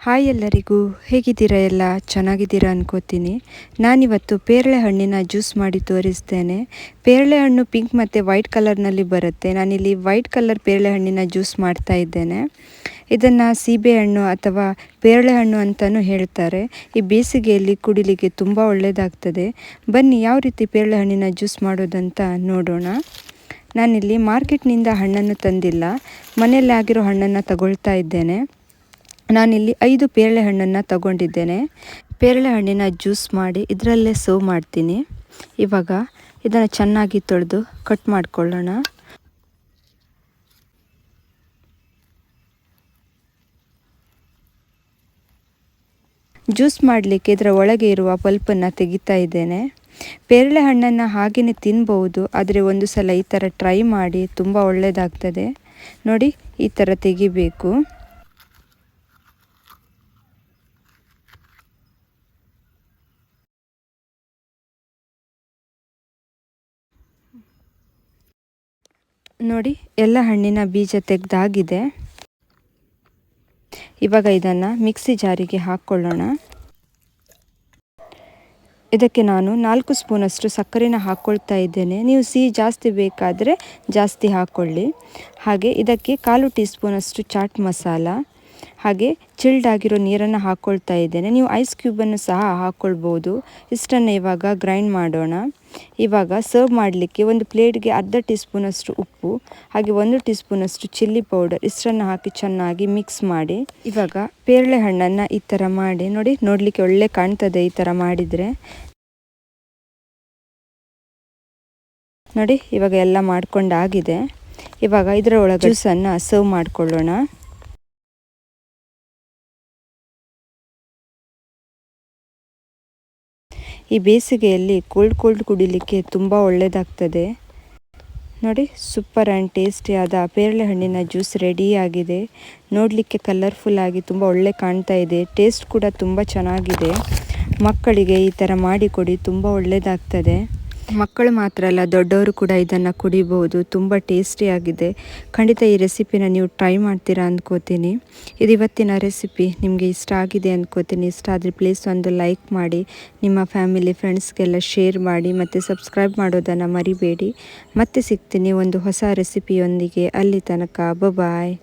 Hi ಎಲ್ಲರಿಗೂ, ಹೇಗಿದ್ದೀರಾ? ಎಲ್ಲ ಚೆನ್ನಾಗಿದ್ದೀರಾ ಅನ್ಕೋತೀನಿ. ನಾನಿವತ್ತು ಪೇರಳೆ ಹಣ್ಣಿನ ಜ್ಯೂಸ್ ಮಾಡಿ ತೋರಿಸ್ತೇನೆ. ಪೇರಳೆ ಹಣ್ಣು ಪಿಂಕ್ ಮತ್ತು ವೈಟ್ ಕಲರ್ನಲ್ಲಿ ಬರುತ್ತೆ. ನಾನಿಲ್ಲಿ ವೈಟ್ ಕಲರ್ ಪೇರಳೆ ಹಣ್ಣಿನ ಜ್ಯೂಸ್ ಮಾಡ್ತಾ ಇದ್ದೇನೆ. ಇದನ್ನು ಸೀಬೆ ಹಣ್ಣು ಅಥವಾ ಪೇರಳೆ ಹಣ್ಣು ಅಂತಲೂ ಹೇಳ್ತಾರೆ. ಈ ಬೇಸಿಗೆಯಲ್ಲಿ ಕುಡಿಲಿಕ್ಕೆ ತುಂಬ ಒಳ್ಳೆಯದಾಗ್ತದೆ. ಬನ್ನಿ ಯಾವ ರೀತಿ ಪೇರಳೆ ಹಣ್ಣಿನ ಜ್ಯೂಸ್ ಮಾಡೋದಂತ ನೋಡೋಣ. ನಾನಿಲ್ಲಿ ಮಾರ್ಕೆಟ್ನಿಂದ ಹಣ್ಣನ್ನು ತಂದಿಲ್ಲ, ಮನೆಯಲ್ಲಿ ಆಗಿರೋ ಹಣ್ಣನ್ನು ತಗೊಳ್ತಾ ಇದ್ದೇನೆ. ನಾನಿಲ್ಲಿ 5 ಪೇರಳೆ ಹಣ್ಣನ್ನು ತಗೊಂಡಿದ್ದೇನೆ. ಪೇರಳೆ ಹಣ್ಣಿನ ಜ್ಯೂಸ್ ಮಾಡಿ ಇದರಲ್ಲೇ ಸರ್ವ್ ಮಾಡ್ತೀನಿ. ಇವಾಗ ಇದನ್ನು ಚೆನ್ನಾಗಿ ತೊಳೆದು ಕಟ್ ಮಾಡಿಕೊಳ್ಳೋಣ. ಜ್ಯೂಸ್ ಮಾಡಲಿಕ್ಕೆ ಇದರ ಒಳಗೆ ಇರುವ ಪಲ್ಪನ್ನು ತೆಗಿತಾ ಇದ್ದೇನೆ. ಪೇರಳೆ ಹಣ್ಣನ್ನು ಹಾಗೆಯೇ ತಿನ್ಬೋದು, ಆದರೆ ಒಂದು ಸಲ ಈ ಥರ ಟ್ರೈ ಮಾಡಿ, ತುಂಬ ಒಳ್ಳೆಯದಾಗ್ತದೆ. ನೋಡಿ, ಈ ಥರ ತೆಗಿಬೇಕು. ನೋಡಿ, ಎಲ್ಲ ಹಣ್ಣಿನ ಬೀಜ ತೆಗೆದಾಗಿದೆ. ಇವಾಗ ಇದನ್ನು ಮಿಕ್ಸಿ ಜಾರಿಗೆ ಹಾಕ್ಕೊಳ್ಳೋಣ. ಇದಕ್ಕೆ ನಾನು 4 ಸ್ಪೂನಷ್ಟು ಸಕ್ಕರೆನ ಹಾಕ್ಕೊಳ್ತಾ ಇದ್ದೇನೆ. ನೀವು ಸಿಹಿ ಜಾಸ್ತಿ ಬೇಕಾದರೆ ಜಾಸ್ತಿ ಹಾಕ್ಕೊಳ್ಳಿ. ಹಾಗೆ ಇದಕ್ಕೆ 1/4 ಟೀ ಸ್ಪೂನಷ್ಟು ಚಾಟ್ ಮಸಾಲ, ಹಾಗೆ ಚಿಲ್ಡ್ ಆಗಿರೋ ನೀರನ್ನು ಹಾಕ್ಕೊಳ್ತಾ ಇದ್ದೇನೆ. ನೀವು ಐಸ್ ಕ್ಯೂಬನ್ನು ಸಹ ಹಾಕ್ಕೊಳ್ಬೋದು. ಇಷ್ಟನ್ನು ಇವಾಗ ಗ್ರೈಂಡ್ ಮಾಡೋಣ. ಇವಾಗ ಸರ್ವ್ ಮಾಡಲಿಕ್ಕೆ ಒಂದು ಪ್ಲೇಟ್ಗೆ 1/2 ಟೀ ಸ್ಪೂನಷ್ಟು ಉಪ್ಪು, ಹಾಗೆ 1 ಟೀ ಸ್ಪೂನಷ್ಟು ಚಿಲ್ಲಿ ಪೌಡರ್ ಇಷ್ಟನ್ನು ಹಾಕಿ ಚೆನ್ನಾಗಿ ಮಿಕ್ಸ್ ಮಾಡಿ. ಇವಾಗ ಪೇರಳೆ ಹಣ್ಣನ್ನು ಈ ಥರ ಮಾಡಿ ನೋಡಿ, ನೋಡಲಿಕ್ಕೆ ಒಳ್ಳೆ ಕಾಣ್ತದೆ. ಈ ಥರ ಮಾಡಿದರೆ ನೋಡಿ, ಇವಾಗ ಎಲ್ಲ ಮಾಡ್ಕೊಂಡಾಗಿದೆ. ಇವಾಗ ಇದರ ಒಳಗೆ ಜ್ಯೂಸನ್ನು ಸರ್ವ್ ಮಾಡಿಕೊಳ್ಳೋಣ. ಈ ಬೇಸಿಗೆಯಲ್ಲಿ ಕೋಲ್ಡ್ ಕುಡಿಲಿಕ್ಕೆ ತುಂಬ ಒಳ್ಳೆಯದಾಗ್ತದೆ. ನೋಡಿ, ಸೂಪರ್ ಆ್ಯಂಡ್ ಟೇಸ್ಟಿಯಾದ ಪೇರಳೆ ಹಣ್ಣಿನ ಜ್ಯೂಸ್ ರೆಡಿಯಾಗಿದೆ. ನೋಡಲಿಕ್ಕೆ ಕಲರ್ಫುಲ್ ಆಗಿ ತುಂಬ ಒಳ್ಳೆ ಕಾಣ್ತಾ ಇದೆ. ಟೇಸ್ಟ್ ಕೂಡ ತುಂಬ ಚೆನ್ನಾಗಿದೆ. ಮಕ್ಕಳಿಗೆ ಈ ಥರ ಮಾಡಿಕೊಡಿ, ತುಂಬ ಒಳ್ಳೆಯದಾಗ್ತದೆ. ಮಕ್ಕಳು ಮಾತ್ರ ಅಲ್ಲ, ದೊಡ್ಡವರು ಕೂಡ ಇದನ್ನು ಕುಡಿಬೋದು. ತುಂಬ ಟೇಸ್ಟಿಯಾಗಿದೆ. ಖಂಡಿತ ಈ ರೆಸಿಪಿನ ನೀವು ಟ್ರೈ ಮಾಡ್ತೀರಾ ಅಂದ್ಕೋತೀನಿ. ಇದು ಇವತ್ತಿನ ರೆಸಿಪಿ ನಿಮಗೆ ಇಷ್ಟ ಆಗಿದೆ ಅಂದ್ಕೋತೀನಿ. ಇಷ್ಟ ಆದರೆ ಪ್ಲೀಸ್ ಒಂದು ಲೈಕ್ ಮಾಡಿ, ನಿಮ್ಮ ಫ್ಯಾಮಿಲಿ ಫ್ರೆಂಡ್ಸ್ಗೆಲ್ಲ ಶೇರ್ ಮಾಡಿ ಮತ್ತು ಸಬ್ಸ್ಕ್ರೈಬ್ ಮಾಡೋದನ್ನು ಮರಿಬೇಡಿ. ಮತ್ತೆ ಸಿಗ್ತೀನಿ ಒಂದು ಹೊಸ ರೆಸಿಪಿಯೊಂದಿಗೆ. ಅಲ್ಲಿ ತನಕ ಬಾಯ್.